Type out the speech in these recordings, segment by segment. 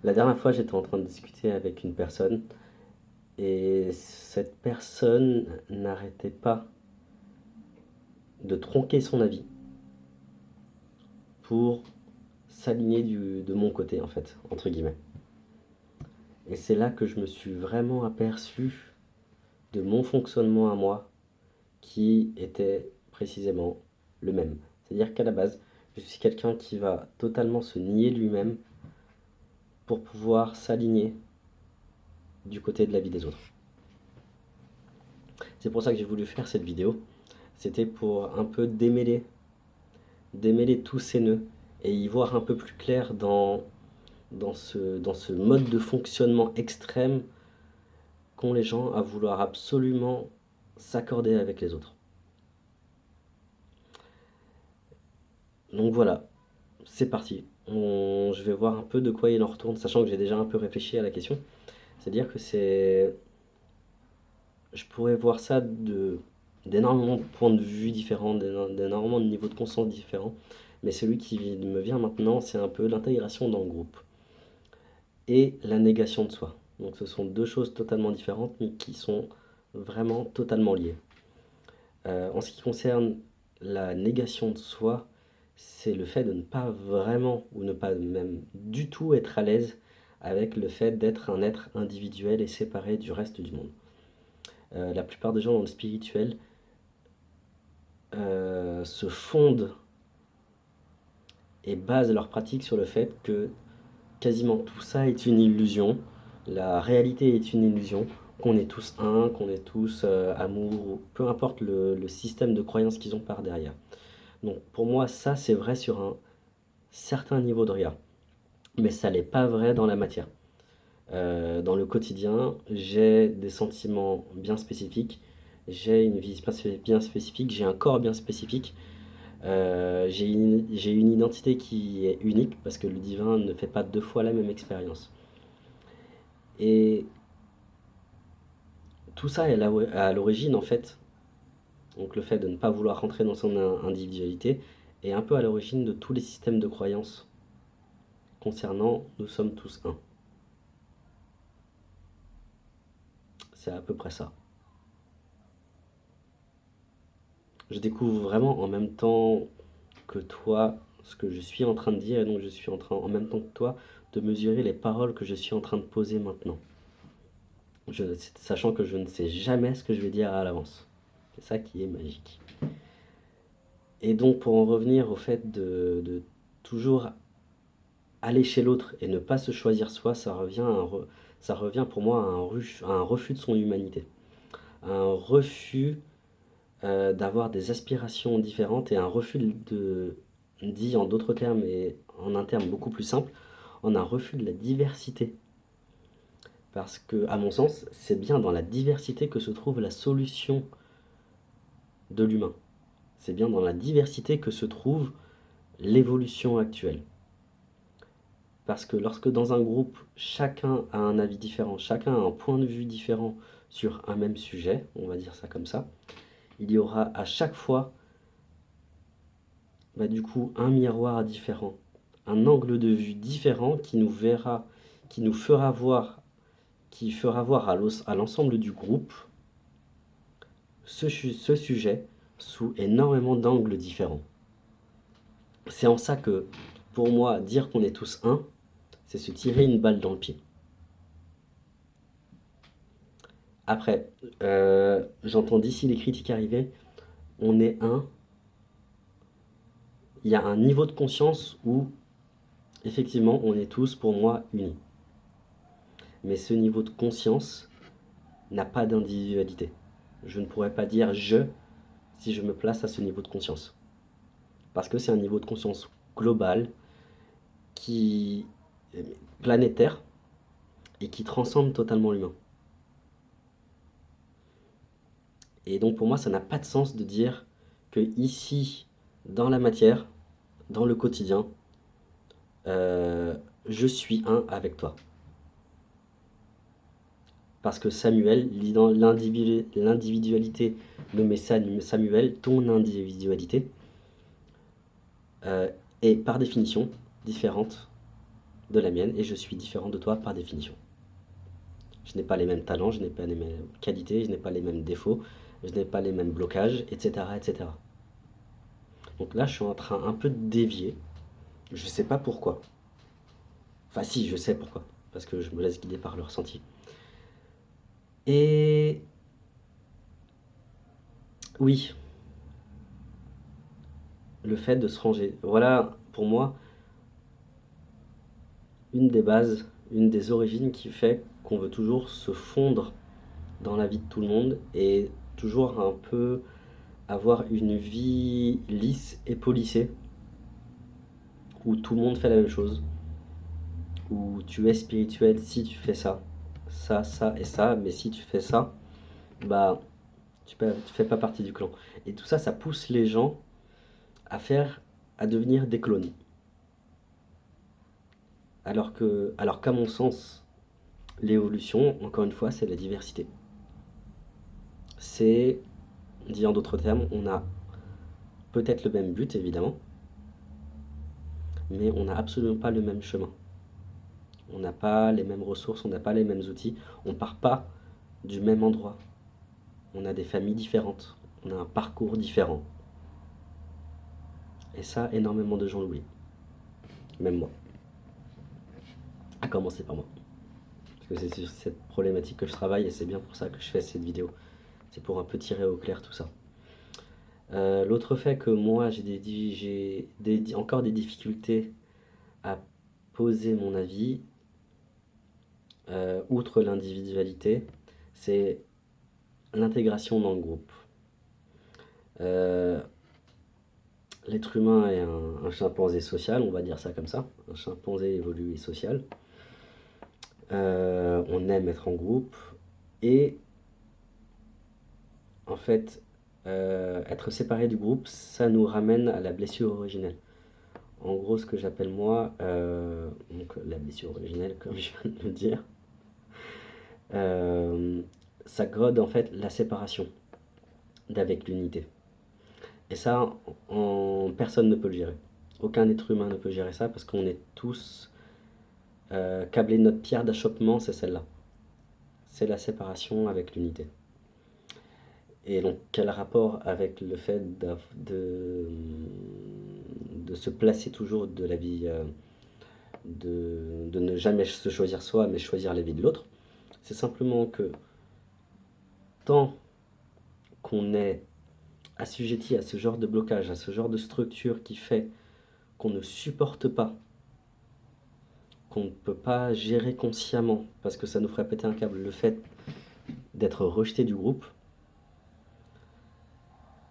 La dernière fois, j'étais en train de discuter avec une personne et cette personne n'arrêtait pas de tronquer son avis pour s'aligner de mon côté, en fait, entre guillemets. Et c'est là que je me suis vraiment aperçu de mon fonctionnement à moi qui était précisément le même. C'est-à-dire qu'à la base, je suis quelqu'un qui va totalement se nier lui-même pour pouvoir s'aligner du côté de la vie des autres. C'est pour ça que j'ai voulu faire cette vidéo. C'était pour un peu démêler tous ces nœuds et y voir un peu plus clair dans ce mode de fonctionnement extrême qu'ont les gens à vouloir absolument s'accorder avec les autres. Donc voilà, c'est parti. Je vais voir un peu de quoi il en retourne, sachant que j'ai déjà un peu réfléchi à la question. C'est-à-dire que je pourrais voir ça d'énormément de points de vue différents, d'énormément de niveaux de conscience différents. Mais celui qui me vient maintenant, c'est un peu l'intégration dans le groupe et la négation de soi. Donc ce sont deux choses totalement différentes, mais qui sont vraiment totalement liées. En ce qui concerne la négation de soi, c'est le fait de ne pas vraiment, ou ne pas même du tout être à l'aise avec le fait d'être un être individuel et séparé du reste du monde. La plupart des gens dans le spirituel se fondent et basent leur pratique sur le fait que quasiment tout ça est une illusion, la réalité est une illusion, qu'on est tous un, qu'on est tous amour, peu importe le système de croyance qu'ils ont par derrière. Donc pour moi, ça c'est vrai sur un certain niveau de regard, mais ça n'est pas vrai dans la matière. Dans le quotidien, j'ai des sentiments bien spécifiques, j'ai une vie bien spécifique, j'ai un corps bien spécifique, j'ai une identité qui est unique parce que le divin ne fait pas deux fois la même expérience. Et tout ça est à l'origine en fait, donc le fait de ne pas vouloir rentrer dans son individualité est un peu à l'origine de tous les systèmes de croyances concernant nous sommes tous un. C'est à peu près ça. Je découvre vraiment en même temps que toi ce que je suis en train de dire et donc je suis en train en même temps que toi de mesurer les paroles que je suis en train de poser maintenant. Sachant que je ne sais jamais ce que je vais dire à l'avance. C'est ça qui est magique. Et donc pour en revenir au fait de toujours aller chez l'autre et ne pas se choisir soi, ça revient pour moi à un refus de son humanité. À un refus d'avoir des aspirations différentes et un refus dit en d'autres termes et en un terme beaucoup plus simple, en un refus de la diversité. Parce que, à mon sens, c'est bien dans la diversité que se trouve la solution de l'humain. C'est bien dans la diversité que se trouve l'évolution actuelle. Parce que lorsque dans un groupe, chacun a un avis différent, chacun a un point de vue différent sur un même sujet, on va dire ça comme ça, il y aura à chaque fois du coup un miroir différent, un angle de vue différent qui nous fera voir, qui fera voir à l'ensemble du groupe ce sujet sous énormément d'angles différents. C'est en ça que, pour moi, dire qu'on est tous un, c'est se tirer une balle dans le pied. Après, j'entends d'ici les critiques arriver, on est un, il y a un niveau de conscience où, effectivement, on est tous, pour moi, unis. Mais ce niveau de conscience n'a pas d'individualité. Je ne pourrais pas dire je si je me place à ce niveau de conscience. Parce que c'est un niveau de conscience global, qui planétaire et qui transcende totalement l'humain. Et donc pour moi, ça n'a pas de sens de dire que ici, dans la matière, dans le quotidien, euh, je suis un avec toi. Parce que Samuel, l'individualité nommée Samuel, ton individualité, est par définition différente de la mienne et je suis différent de toi par définition. Je n'ai pas les mêmes talents, je n'ai pas les mêmes qualités, je n'ai pas les mêmes défauts, je n'ai pas les mêmes blocages, etc., etc. Donc là, je suis en train un peu de dévier. Je sais pas pourquoi. Enfin, si, je sais pourquoi. Parce que je me laisse guider par le ressenti. Et oui, le fait de se ranger. Voilà, pour moi, une des bases, une des origines qui fait qu'on veut toujours se fondre dans la vie de tout le monde et toujours un peu avoir une vie lisse et polissée où tout le monde fait la même chose, où tu es spirituel si tu fais ça, ça et ça, mais si tu fais ça, bah tu fais pas partie du clan. Et tout ça, ça pousse les gens à faire, à devenir des clones. Alors qu'à mon sens, l'évolution, encore une fois, c'est la diversité. C'est, dit en d'autres termes, on a peut-être le même but, évidemment, mais on n'a absolument pas le même chemin. On n'a pas les mêmes ressources, on n'a pas les mêmes outils, on part pas du même endroit. On a des familles différentes, on a un parcours différent. Et ça, énormément de gens l'oublient. Même moi. À commencer par moi. Parce que c'est sur cette problématique que je travaille et c'est bien pour ça que je fais cette vidéo. C'est pour un peu tirer au clair tout ça. L'autre fait que moi j'ai encore des difficultés à poser mon avis, outre l'individualité, c'est l'intégration dans le groupe. Euh, L'être humain est un chimpanzé social, on va dire ça comme ça, un chimpanzé évolué social. On aime être en groupe et en fait, être séparé du groupe, ça nous ramène à la blessure originelle. En gros, ce que j'appelle moi, donc la blessure originelle, comme je viens de le dire, euh, ça grode en fait la séparation d'avec l'unité. Et ça, personne ne peut le gérer. Aucun être humain ne peut gérer ça parce qu'on est tous câblés. Notre pierre d'achoppement, c'est celle-là. C'est la séparation avec l'unité. Et donc, quel rapport avec le fait de se placer toujours de la vie, de ne jamais se choisir soi, mais choisir la vie de l'autre? C'est simplement que tant qu'on est assujetti à ce genre de blocage, à ce genre de structure qui fait qu'on ne supporte pas, qu'on ne peut pas gérer consciemment, parce que ça nous ferait péter un câble, le fait d'être rejeté du groupe,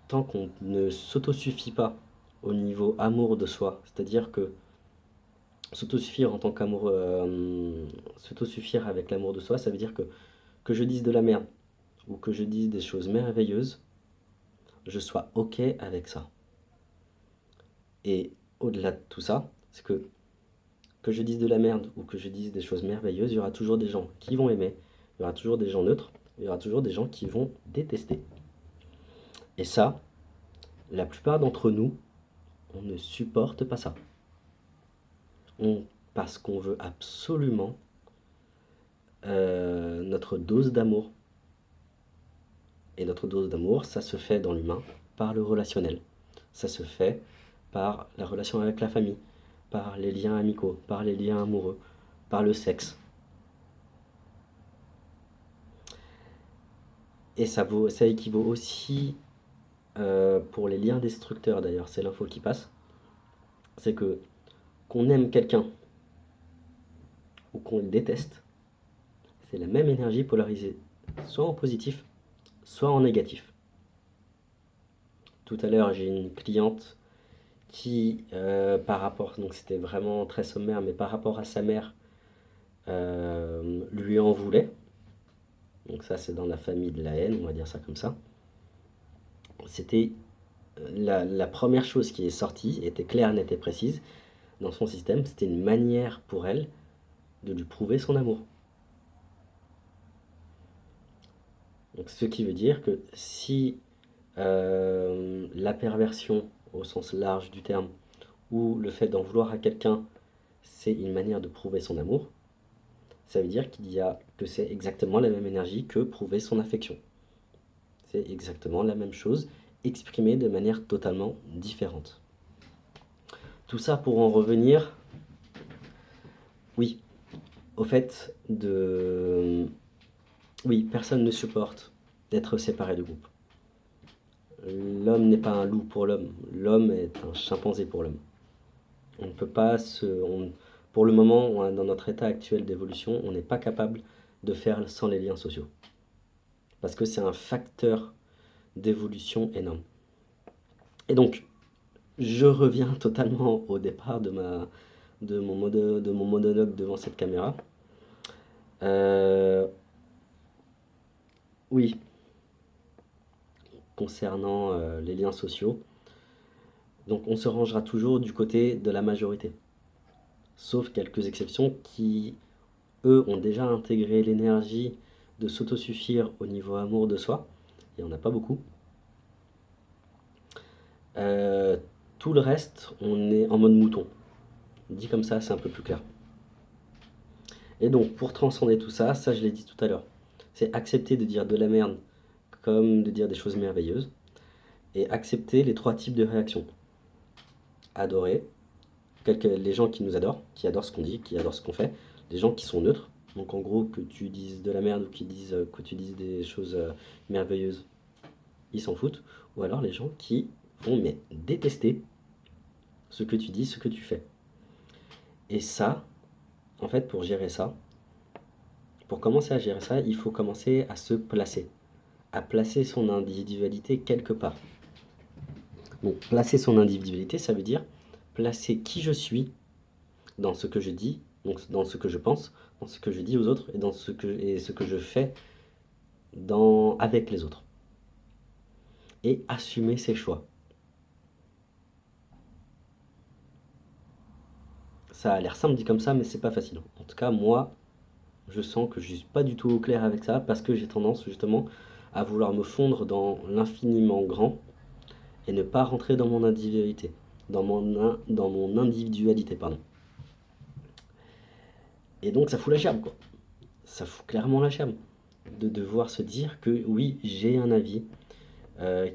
tant qu'on ne s'autosuffit pas au niveau amour de soi, c'est-à-dire que s'autosuffire en tant qu'amour, s'autosuffire avec l'amour de soi, ça veut dire que je dise de la merde ou que je dise des choses merveilleuses, je sois ok avec ça. Et au-delà de tout ça, c'est que je dise de la merde ou que je dise des choses merveilleuses, il y aura toujours des gens qui vont aimer, il y aura toujours des gens neutres, il y aura toujours des gens qui vont détester. Et ça, la plupart d'entre nous, on ne supporte pas ça. Parce qu'on veut absolument notre dose d'amour. Et notre dose d'amour, ça se fait dans l'humain par le relationnel. Ça se fait par la relation avec la famille, par les liens amicaux, par les liens amoureux, par le sexe. Et ça équivaut aussi pour les liens destructeurs d'ailleurs, c'est l'info qui passe. C'est que qu'on aime quelqu'un ou qu'on le déteste, c'est la même énergie polarisée, soit en positif, soit en négatif. Tout à l'heure, j'ai une cliente qui, par rapport, donc c'était vraiment très sommaire, mais par rapport à sa mère, lui en voulait. Donc ça, c'est dans la famille de la haine, on va dire ça comme ça. C'était la première chose qui est sortie, était claire, nette et précise dans son système. C'était une manière pour elle de lui prouver son amour. Donc, ce qui veut dire que si la perversion, au sens large du terme, ou le fait d'en vouloir à quelqu'un, c'est une manière de prouver son amour, ça veut dire que c'est exactement la même énergie que prouver son affection. C'est exactement la même chose, exprimée de manière totalement différente. Tout ça pour en revenir, oui, au fait de... Oui, personne ne supporte d'être séparé du groupe. L'homme n'est pas un loup pour l'homme, l'homme est un chimpanzé pour l'homme. On ne peut pas pour le moment, dans notre état actuel d'évolution, on n'est pas capable de faire sans les liens sociaux. Parce que c'est un facteur d'évolution énorme. Et donc, je reviens totalement au départ de mon monologue devant cette caméra. Oui, concernant les liens sociaux, donc on se rangera toujours du côté de la majorité. Sauf quelques exceptions qui, eux, ont déjà intégré l'énergie de s'autosuffire au niveau amour de soi. Il n'y en a pas beaucoup. Tout le reste, on est en mode mouton. Dit comme ça, c'est un peu plus clair. Et donc, pour transcender tout ça, ça je l'ai dit tout à l'heure, c'est accepter de dire de la merde comme de dire des choses merveilleuses, et accepter les 3 types de réactions. Adorer, les gens qui nous adorent, qui adorent ce qu'on dit, qui adorent ce qu'on fait, les gens qui sont neutres, donc en gros que tu dises de la merde ou que tu dises des choses merveilleuses, ils s'en foutent, ou alors les gens qui vont détester ce que tu dis, ce que tu fais. Et ça, en fait, pour gérer ça, pour commencer à gérer ça, il faut commencer à se placer, à placer son individualité quelque part. Donc placer son individualité, ça veut dire placer qui je suis dans ce que je dis, donc dans ce que je pense, dans ce que je dis aux autres et dans ce que je fais avec les autres. Et assumer ses choix. Ça a l'air simple dit comme ça, mais c'est pas facile. En tout cas, moi, je sens que je suis pas du tout au clair avec ça parce que j'ai tendance justement à vouloir me fondre dans l'infiniment grand et ne pas rentrer dans mon individualité, dans mon individualité, pardon. Et donc ça fout la gerbe, quoi. Ça fout clairement la gerbe de devoir se dire que oui, j'ai un avis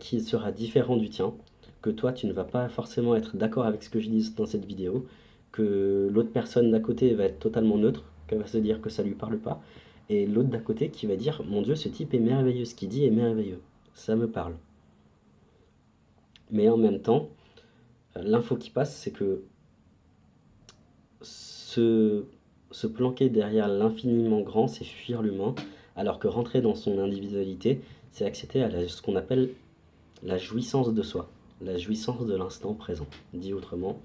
qui sera différent du tien, que toi tu ne vas pas forcément être d'accord avec ce que je dis dans cette vidéo, que l'autre personne d'à côté va être totalement neutre, qu'elle va se dire que ça lui parle pas, et l'autre d'à côté qui va dire mon Dieu, ce type est merveilleux, ce qu'il dit est merveilleux, ça me parle. Mais en même temps, l'info qui passe, c'est que se planquer derrière l'infiniment grand, c'est fuir l'humain, alors que rentrer dans son individualité, c'est accéder à ce qu'on appelle la jouissance de soi, la jouissance de l'instant présent. Dit autrement,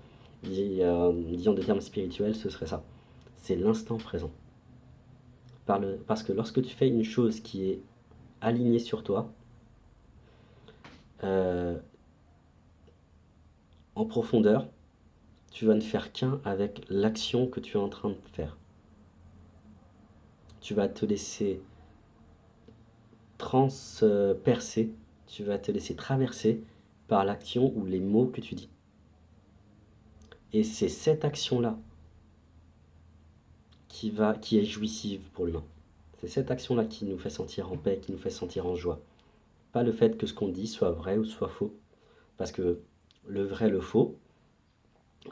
dit en des termes spirituels, ce serait ça. C'est l'instant présent. Parce que lorsque tu fais une chose qui est alignée sur toi, en profondeur, tu vas ne faire qu'un avec l'action que tu es en train de faire. Tu vas te laisser transpercer, tu vas te laisser traverser par l'action ou les mots que tu dis. Et c'est cette action-là qui est jouissive pour l'humain. C'est cette action-là qui nous fait sentir en paix, qui nous fait sentir en joie. Pas le fait que ce qu'on dit soit vrai ou soit faux. Parce que le vrai, le faux,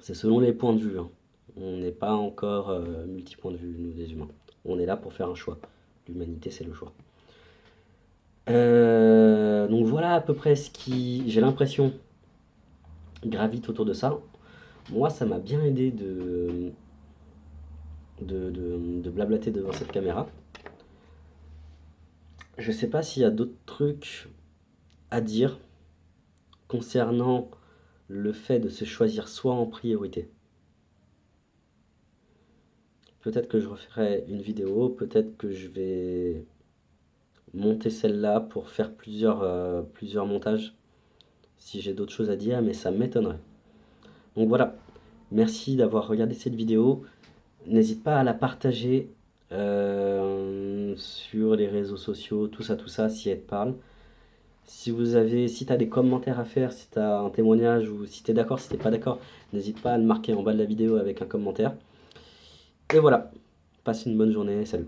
c'est selon les points de vue. Hein. On n'est pas encore multi-points de vue, nous les humains. On est là pour faire un choix. L'humanité, c'est le choix. Donc voilà à peu près ce qui, j'ai l'impression, gravite autour de ça. Moi, ça m'a bien aidé de blablater devant cette caméra. Je sais pas s'il y a d'autres trucs à dire concernant le fait de se choisir soi en priorité. Peut-être que je referai une vidéo, peut-être que je vais monter celle-là pour faire plusieurs montages si j'ai d'autres choses à dire, mais ça m'étonnerait. Donc voilà, merci d'avoir regardé cette vidéo. N'hésite pas à la partager sur les réseaux sociaux, tout ça, si elle te parle. Si tu as des commentaires à faire, si tu as un témoignage ou si tu es d'accord, si tu n'es pas d'accord, n'hésite pas à le marquer en bas de la vidéo avec un commentaire. Et voilà, passe une bonne journée, salut.